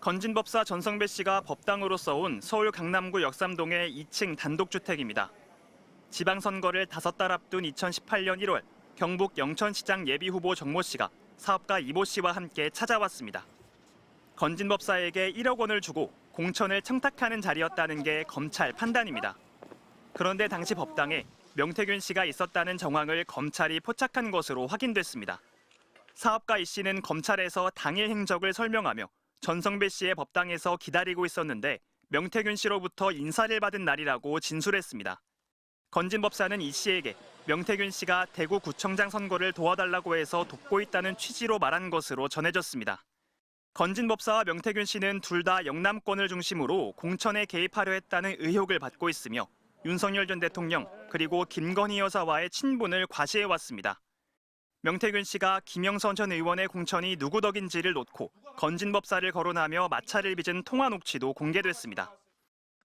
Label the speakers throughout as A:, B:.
A: 건진법사 전성배 씨가 법당으로 써온 서울 강남구 역삼동의 2층 단독주택입니다. 지방선거를 5달 앞둔 2018년 1월 경북 영천시장 예비후보 정모 씨가 사업가 이모 씨와 함께 찾아왔습니다. 건진법사에게 1억 원을 주고 공천을 청탁하는 자리였다는 게 검찰 판단입니다. 그런데 당시 법당에 명태균 씨가 있었다는 정황을 검찰이 포착한 것으로 확인됐습니다. 사업가 이 씨는 검찰에서 당일 행적을 설명하며 전성배 씨의 법당에서 기다리고 있었는데 명태균 씨로부터 인사를 받은 날이라고 진술했습니다. 건진법사는 이 씨에게 명태균 씨가 대구구청장 선거를 도와달라고 해서 돕고 있다는 취지로 말한 것으로 전해졌습니다. 건진법사와 명태균 씨는 둘 다 영남권을 중심으로 공천에 개입하려 했다는 의혹을 받고 있으며 윤석열 전 대통령 그리고 김건희 여사와의 친분을 과시해왔습니다. 명태균 씨가 김영선 전 의원의 공천이 누구 덕인지를 놓고 건진법사를 거론하며 마찰을 빚은 통화 녹취도 공개됐습니다.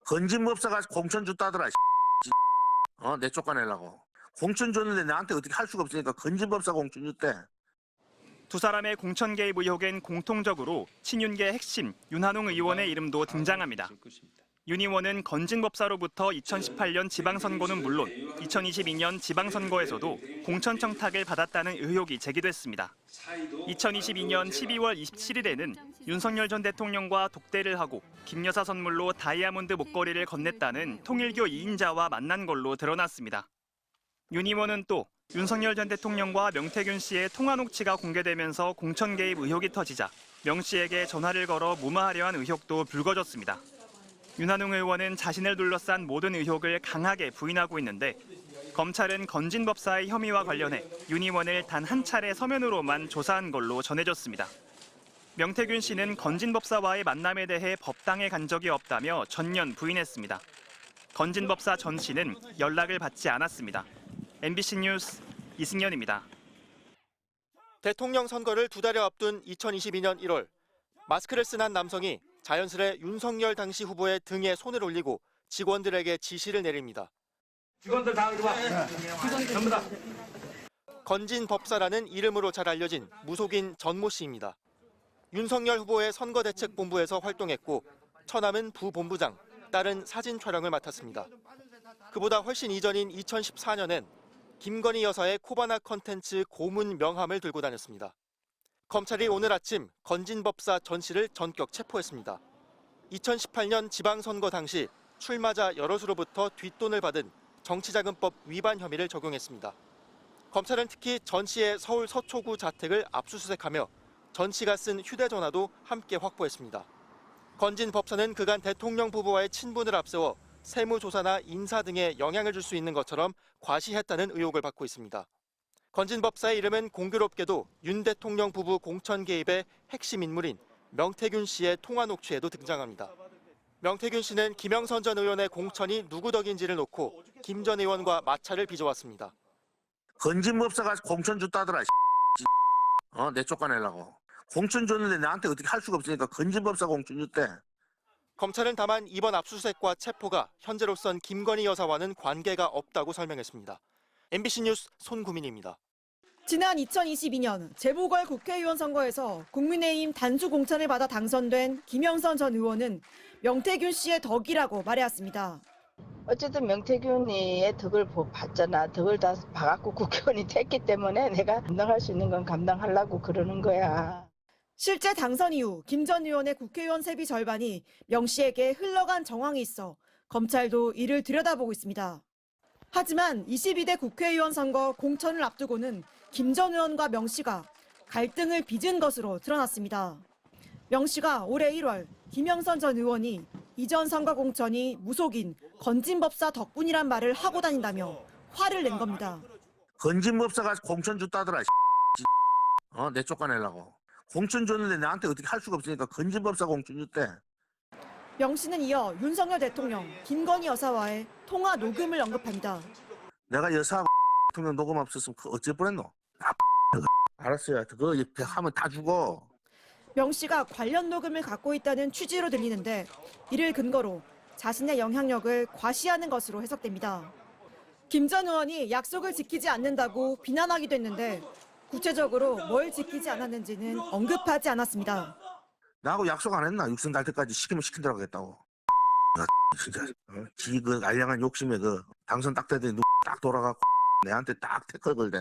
B: 건진법사가 공천 줬다더라. 내 쫓아내려고. 공천 줬는데 나한테 어떻게 할 수가 없으니까 건진법사 공천 줬대.
A: 두 사람의 공천 개입 의혹엔 공통적으로 친윤계 핵심 윤한홍 의원의 이름도 등장합니다. 윤 의원은 건진법사로부터 2018년 지방선거는 물론 2022년 지방선거에서도 공천 청탁을 받았다는 의혹이 제기됐습니다. 2022년 12월 27일에는 윤석열 전 대통령과 독대를 하고 김 여사 선물로 다이아몬드 목걸이를 건넸다는 통일교 2인자와 만난 걸로 드러났습니다. 윤 의원은 또 윤석열 전 대통령과 명태균 씨의 통화 녹취가 공개되면서 공천 개입 의혹이 터지자 명 씨에게 전화를 걸어 무마하려 한 의혹도 불거졌습니다. 윤한홍 의원은 자신을 둘러싼 모든 의혹을 강하게 부인하고 있는데 검찰은 건진법사의 혐의와 관련해 윤 의원을 단 한 차례 서면으로만 조사한 걸로 전해졌습니다. 명태균 씨는 건진법사와의 만남에 대해 법당에 간 적이 없다며 전면 부인했습니다. 건진법사 전 씨는 연락을 받지 않았습니다. MBC 뉴스 이승현입니다.
C: 대통령 선거를 2달여 앞둔 2022년 1월 마스크를 쓴 한 남성이 자연스레 윤석열 당시 후보의 등에 손을 올리고 직원들에게 지시를 내립니다.
D: 직원들 다 이리 와. 전부 다.
C: 건진법사라는 이름으로 잘 알려진 무속인 전모 씨입니다. 윤석열 후보의 선거대책본부에서 활동했고 처남은 부본부장, 딸은 사진 촬영을 맡았습니다. 그보다 훨씬 이전인 2014년엔 김건희 여사의 코바나 컨텐츠 고문 명함을 들고 다녔습니다. 검찰이 오늘 아침 건진법사 전 씨를 전격 체포했습니다. 2018년 지방선거 당시 출마자 여럿으로부터 뒷돈을 받은 정치자금법 위반 혐의를 적용했습니다. 검찰은 특히 전 씨의 서울 서초구 자택을 압수수색하며 전 씨가 쓴 휴대전화도 함께 확보했습니다. 건진법사는 그간 대통령 부부와의 친분을 앞세워 세무조사나 인사 등에 영향을 줄 수 있는 것처럼 과시했다는 의혹을 받고 있습니다. 건진법사의 이름은 공교롭게도 윤 대통령 부부 공천 개입의 핵심 인물인 명태균 씨의 통화 녹취에도 등장합니다. 명태균 씨는 김영선 전 의원의 공천이 누구 덕인지를 놓고 김 전 의원과 마찰을 빚어왔습니다.
B: 건진법사가 공천 줬다더라. 내 쫓아내려고. 공천 줬는데 나한테 어떻게 할 수가 없으니까 건진법사 공천 줬대.
C: 검찰은 다만 이번 압수수색과 체포가 현재로선 김건희 여사와는 관계가 없다고 설명했습니다. MBC 뉴스 손구민입니다.
E: 지난 2022년 재보궐 국회의원 선거에서 국민의힘 단수 공천을 받아 당선된 김영선 전 의원은 명태균 씨의 덕이라고 말해왔습니다.
F: 어쨌든 명태균의 덕을 봤잖아. 덕을 다 봐갖고 국회의원이 됐기 때문에 내가 감당할 수 있는 건 감당하려고 그러는 거야.
E: 실제 당선 이후 김 전 의원의 국회의원 세비 절반이 명 씨에게 흘러간 정황이 있어 검찰도 이를 들여다보고 있습니다. 하지만 22대 국회의원 선거 공천을 앞두고는 김 전 의원과 명 씨가 갈등을 빚은 것으로 드러났습니다. 명 씨가 올해 1월 김영선 전 의원이 이전 선거 공천이 무속인 건진법사 덕분이란 말을 하고 다닌다며 화를 낸 겁니다.
B: 건진법사가 공천 줬다더라. 내 쫓아내려고. 공천 줬는데 나한테 어떻게 할 수가 없으니까 건진법사 공천 줬대.
E: 명 씨는 이어 윤석열 대통령, 김건희 여사와의 통화 녹음을 언급합니다.
B: 내가 여사 대통령 녹음 없었으면 어쩔 뻔했노? 알았어요. 그거 하면 다 죽어.
E: 명 씨가 관련 녹음을 갖고 있다는 취지로 들리는데 이를 근거로 자신의 영향력을 과시하는 것으로 해석됩니다. 김 전 의원이 약속을 지키지 않는다고 비난하기도 했는데 구체적으로 뭘 지키지 않았는지는 언급하지 않았습니다.
B: 나하고 약속 안 했나? 육선 달 때까지 시키면 시킨다고 했다고. 진짜 지 그 알량한 욕심에 그 당선 딱 되더니 딱 돌아가고 내한테 딱 태클 걸대.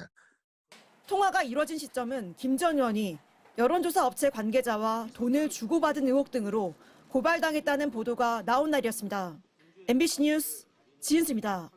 E: 통화가 이뤄진 시점은 김 전 의원이 여론조사 업체 관계자와 돈을 주고받은 의혹 등으로 고발당했다는 보도가 나온 날이었습니다. MBC 뉴스 지은수입니다.